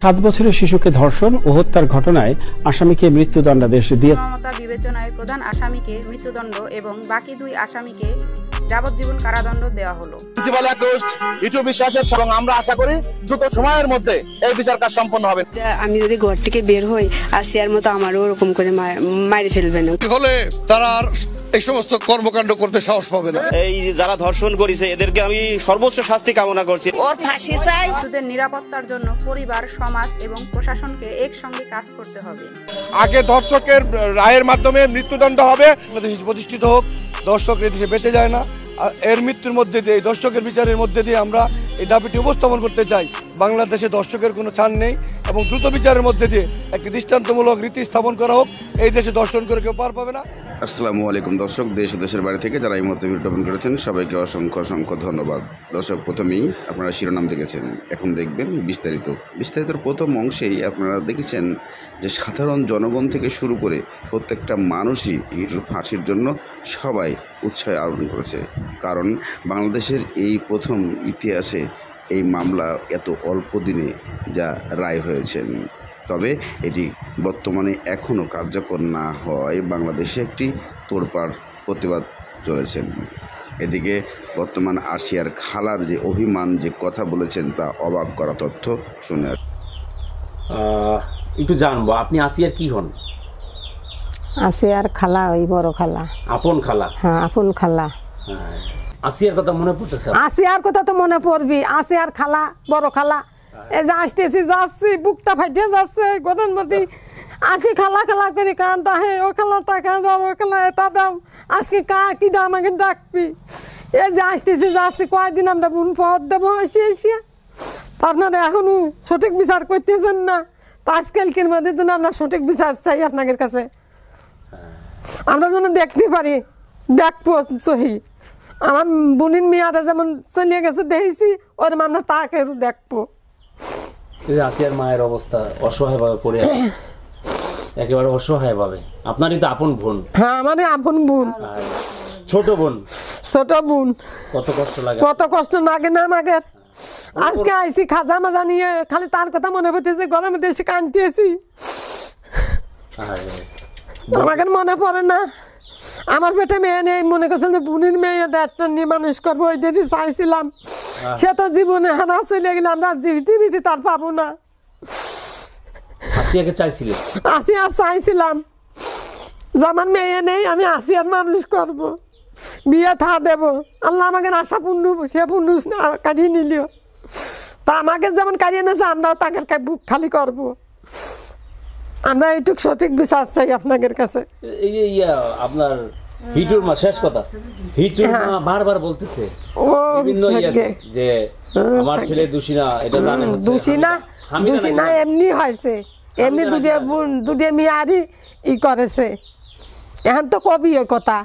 7 বছরের শিশুকে ধর্ষণ ও হত্যার ঘটনায় আসামিকে মৃত্যুদণ্ডাদেশ দিয়েছে। মমতা বিবেচনায় প্রধান আসামিকে মৃত্যুদণ্ড এবং বাকি 2 আসামিকে যাবজ্জীবন কারাদণ্ড দেওয়া হলো। প্রিন্সিপাল অ্যাকিউজড ইটু বিশ্বাসের এবং আমরা আশা করি দ্রুত সময়ের মধ্যে এই বিচার কাজ সম্পন্ন হবে। আমি যদি ঘর থেকে বের হই আসিয়ার মতো আমারও ওরকম করে মারি ফেলবে না হলে তারা আর এই সমস্ত কর্মকাণ্ড করতে সাহস পাবে না। এই যারা ধর্ষণ করেছে এদেরকে আমি সর্বোচ্চ শাস্তি কামনা করছি। ওর ফাঁসি চাই। শিশুদের নিরাপত্তার জন্য পরিবার, সমাজ এবং প্রশাসনকে একসঙ্গে কাজ করতে হবে। আগে ধর্ষকের রায়ের মাধ্যমে মৃত্যুদণ্ড হবে, প্রতিষ্ঠিত হোক। ধর্ষক এদেশে বেঁচে যায় না, এর মৃত্যুর মধ্যে দিয়ে ধর্ষকের বিচারের মধ্যে দিয়ে আমরা এই দাবিটি উপস্থাপন করতে চাই। বাংলাদেশে ধর্ষকের কোনো ছাড় নেই এবং দ্রুত বিচারের মধ্যে দিয়ে একটি দৃষ্টান্তমূলক রীতি স্থাপন করা হোক। এই দেশে ধর্ষণ করে কেউ পার পাবে না। আসসালামু আলাইকুম দর্শক, দেশ ও দেশের বাড়ি থেকে যারা এই মুহূর্তে ভিডিও ওপেন করেছেন সবাইকে অসংখ্য ধন্যবাদ। দর্শক, প্রথমেই আপনারা শিরোনাম দেখেছেন, এখন দেখবেন বিস্তারিতর প্রথম অংশেই আপনারা দেখেছেন যে সাধারণ জনগণ থেকে শুরু করে প্রত্যেকটা মানুষই হিটুর ফাঁসির জন্য সবাই উৎসাহ আরোপণ করেছে। কারণ বাংলাদেশের এই প্রথম ইতিহাসে এই মামলা এত অল্প দিনে যা রায় হয়েছেন, তবে এটি বর্তমানে এখনও কার্যকর না হওয়ায় বাংলাদেশে একটি তোড়পাড় প্রতিবাদ চলেছেন। এদিকে বর্তমান আসিয়ার খালার যে অভিমান যে কথা বলেছেন তা অবাক করা তথ্য শুনে একটু জানবো, আপনি আসিয়ার কি হন? আসিয়ার খালা, ওই বড় খালা। আপন খালা? হ্যাঁ, আপন খালা। আসিয়ার কথা মনে পড়তেছে? আসিয়ার কথা তো মনে পড়বি, আসিয়ার খালা, বড় খালা। এই যে আসতেছি, যাচ্ছি, বুকটা ফাটিয়ে যাচ্ছে গরমের মধ্যে। আসি খালা খালা করে কানটা, হে ও খালা টাকা দাও, ও খালা এটা দাও, আজকে কিটা আমাকে ডাকবি। এই যে আসতেছি, যাচ্ছি, কয়েকদিন আমরা বোন পথ দেবো এসে। আপনারা এখনো সঠিক বিচার করতেছেন না, তা আজকালকের মধ্যে তো আমরা সঠিক বিচার চাই আপনাদের কাছে। আমরা যেন দেখতে পারি, দেখবো সহি। আমার বোনের মেয়াটা যেমন চলিয়ে গেছে দেখেছি, ওর আমরা তাকে দেখবো। আসিয়ার মায়ের অবস্থা অসহায়ভাবে পড়ে আছে, একেবারে অসহায়ভাবে। আপনারই তো আপন বোন? হ্যাঁ, আমারই আপন বোন। ছোট বোন? ছোট বোন। কত কষ্ট লাগে? কত কষ্ট লাগে না আমাকে। আজকে আইসি খাজা মাজা নিয়ে, খালি তার কথা মনে পড়তেছে, গরমে দেশে কাঁদতেছি। আমাকে মনে পড়ে না, আমার পেটে মেয়ে নেই, মনে করছেন যে বোনের মেয়ে একটা নিয়ে মানুষ করবো, ওইটাই চাইছিলাম। সে তো জীবনে হানা চলে গেলে আমরা জীবিত তার পাবো না। আসিয়াকে চাইছিলেন? আসিয়া চাইছিলাম যে আমার মেয়ে নেই, আমি আসিয়ার মানুষ করব, বিয়ে থা দেবো। আল্লাহ আমাকে আশা পূর্ণ, সে পূর্ণ কাটিয়ে নিল। তা আমাকে যেমন কাটিয়ে নিয়েছে, আমরাও তাকে বুক খালি করব। আমরা এইটুক সঠিক বিচার চাই আপনাদের কাছে। আপনার হিটুর মা, শেষ কথা, হিটুর মা বারবার বলতেছে বিভিন্ন যে আমার ছেলে দোষী না, এটা জানেন? দোষী না, এমনি হয়েছে, এমনি দুটো মেয়ারই ই করেছে। এখন তো কবি ওই কথা,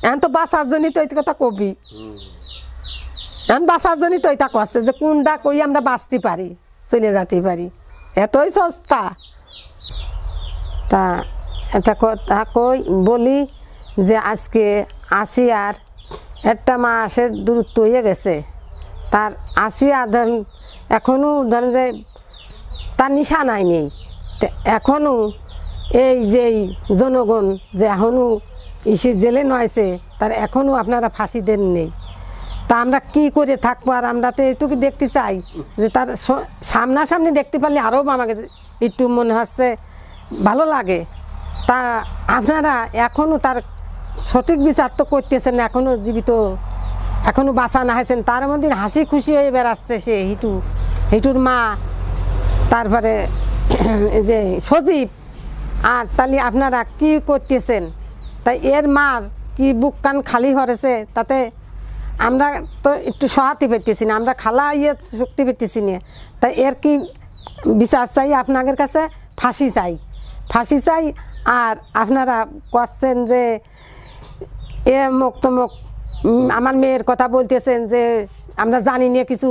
এখন তো বাঁচার জন্য তো ওই কথা কবি। এখন বাঁচার জন্য তো এটা করছে যে কোনটা কই আমরা বাঁচতে পারি, চলে যেতে পারি, এতই সস্তা। তা এটা কথা কই বলি যে আজকে আসিয়ার একটা মাসের দূরত্ব হয়ে গেছে। তার আসিয়া ধরেন এখনও ধরেন যে তার নিশানাই নেই। এখনও এই যে জনগণ যে এখনও ইসি জেলে নয়ছে, তার এখনও আপনারা ফাঁসি দেন নেই। তা আমরা কি করে থাকবো? আর আমরা তো এইটুকু দেখতে চাই যে তার সামনাসামনি দেখতে পারলে আরও আমাকে একটু মনে হচ্ছে ভালো লাগে। তা আপনারা এখনও তার সঠিক বিচার তো করতেছেন, এখনও জীবিত, এখনও বাঁচা না হয়েছেন। তার মধ্যে হাসি খুশি হয়ে বেড়াচ্ছে সে হিটুর মা, তারপরে যে সজীব। আর তাহলে আপনারা কি করতেছেন? তাই এর মার কি বুক কান খালি হরেছে, তাতে আমরা তো একটু সহাতি পেতেছি না, আমরা খালা শক্তি পেতেছি না। তাই এর কি বিচার চাই আপনাদের কাছে? ফাঁসি চাই। আর আপনারা করছেন যে এ মুখ তমুক আমার মেয়ের কথা বলতেছেন যে আমরা জানি না কিছু,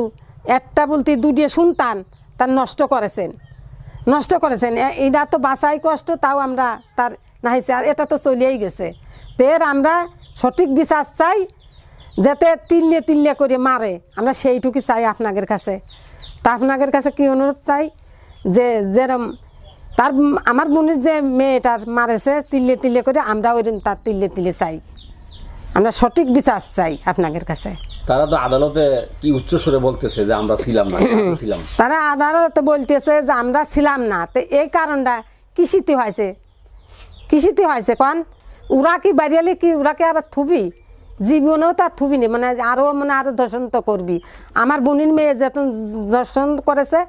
একটা বলতে দুটিয়ে সন্তান তার নষ্ট করেছেন। এটা তো বাঁচাই কষ্ট, তাও আমরা তার না হয়েছে, আর এটা তো চলেই গেছে। তো আমরা সঠিক বিচার চাই, যাতে তিল্লে করে মারে, আমরা সেইটুকু চাই আপনাদের কাছে। তা আপনাদের কাছে কি অনুরোধ চাই যে যেরম তার আমার বোনের যে মেয়েটার মারেছে তিলে তিলে করে আমরা ওইরকম তার তিলে তিলে চাই, আমরা সঠিক বিচার চাই আপনাদের কাছে। তারা তো আদালতে কি উচ্চ সুরে বলতেছে যে আমরা ছিলাম না, ছিলাম। তারা আদালতে বলতেছে যে আমরা ছিলাম না, তো এই কারণটা কৃষিতে হয়েছে, কৃষিতে হয়েছে কন ওরা কি বাড়িয়ালে কি ওরা কি আবার থুবি, জীবনেও তার থুবি নি, মানে আরও মানে আরও দর্শন তো করবি। আমার বোনের মেয়ে যত দর্শন করেছে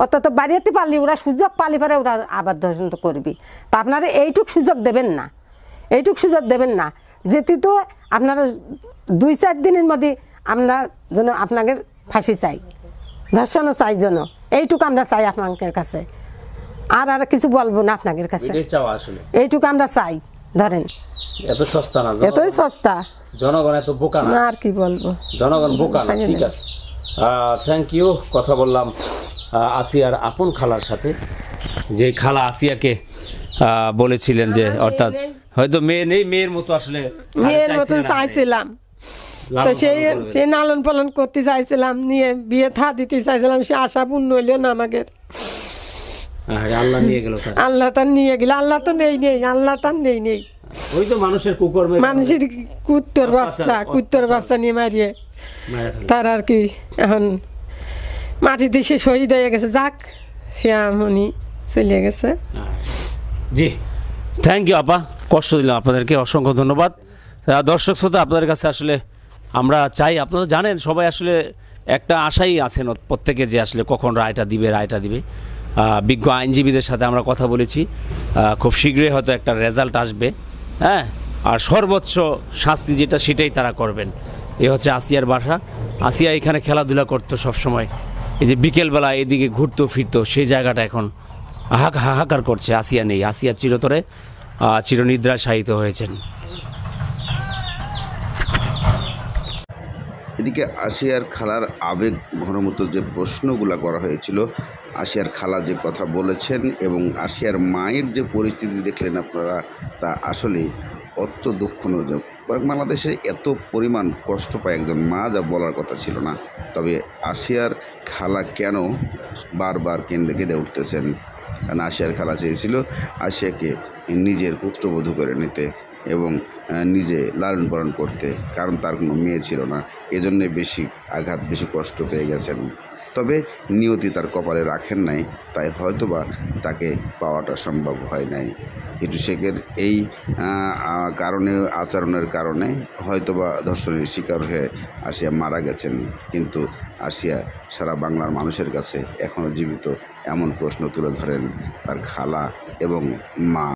অত তো বাড়িতে পারলি ওরা সুযোগ পালি পারে ওরা আবার দর্শন তো করবি। তা আপনারা এইটুক সুযোগ দেবেন না, এইটুক সুযোগ দেবেন না, যেটি তো আপনারা 2-4 দিনের মধ্যে আমরা যেন আপনাদের ফাঁসি চাই, ধর্ষণও চাই যেন, এইটুকু আমরা চাই আপনাদের কাছে। আর আর কিছু বলবো না আপনাদের কাছে, এটাই চাওয়া আসলে। এইটুকু আমরা চাই। ধরেন এত সস্তা না, এতই সস্তা, জনগণ এত বোকা না, আর কি বলবো, জনগণ বোকা না। ঠিক আছে, থ্যাংক ইউ। কথা বললাম আসিয়ার আপন খালার সাথে, যে খালা আসিয়াকে বলেছিলেন যে অর্থাৎ হয়তো মেয়ে নেই, মেয়ের মতো আসলে মেয়ের মতো চাইছিলাম, তো সেই লালন পালন করতে চাইছিলাম, নিয়ে বিয়ে থা দিতে চাইছিলাম, সে আশা পূর্ণ হইল না আমাদের। আল্লাহ নিয়ে গেল, আল্লাহ তার নিয়ে গেল, আল্লাহ তো নেই নেই, আল্লাহ তার নেই নেই, ওই তো মানুষের কুকর্মে, মানুষের কুত্তর বাচ্চা নিয়ে মারিয়ে তার আর কি এখন মাটিতে সে শহীদ হয়ে গেছে। যাক, সে এমনই চলে গেছে। জি, থ্যাংক ইউ আপা, কষ্ট দিলাম আপনাদেরকে, অসংখ্য ধন্যবাদ। দর্শক শ্রোতা, আপনাদের কাছে আসলে আমরা চাই, আপনারা জানেন সবাই আসলে একটা আশাই আছেন প্রত্যেকে যে আসলে কখন রায়টা দিবে। বিজ্ঞ আইনজীবীদের সাথে আমরা কথা বলেছি, খুব শীঘ্রই হয়তো একটা রেজাল্ট আসবে, হ্যাঁ। আর সর্বোচ্চ শাস্তি যেটা সেটাই তারা করবেন। এ হচ্ছে আসিয়ার বাসা। আসিয়া এখানে খেলাধুলা করতো সবসময়, এই যে বিকেলবেলা এদিকে ঘুরতো ফিরতো, সেই জায়গাটা এখন হাহাকার করছে। আসিয়া নেই, আসিয়া চিরতরে চিরনিদ্রায় শায়িত হয়েছেন। এদিকে আসিয়ার খালার আবেগ ঘনমতো যে প্রশ্নগুলো করা হয়েছিল, আসিয়ার খালা যে কথা বলেছেন এবং আসিয়ার মায়ের যে পরিস্থিতি দেখলেন আপনারা, তা আসলে অত্যন্ত দুঃখজনক। বাংলাদেশে এত পরিমাণ কষ্ট পায় একজন মা, যা বলার কথা ছিল না। তবে আসিয়ার খালা কেন বারবার কেঁদে উঠতেছেন, কারণ আসিয়ার খালা চেয়েছিল আসিয়াকে নিজের পুত্রবধূ করে নিতে এবং নিজে লালন পালন করতে, কারণ তার কোনো মেয়ে ছিল না, এজন্যে বেশি আঘাত, বেশি কষ্ট পেয়ে গেছেন। তবে নিয়তি তার কপালে রাখেন নাই, তাই হয়তোবা তাকে পাওয়াটা সম্ভব হয় নাই। হিটু শেখের এই কারণে, আচরণের কারণে হয়তোবা ধর্ষণের শিকার হয়ে আসিয়া মারা গেছেন। কিন্তু আসিয়া সারা বাংলার মানুষের কাছে এখনও জীবিত, এমন প্রশ্ন তুলে ধরেন তার খালা এবং মা।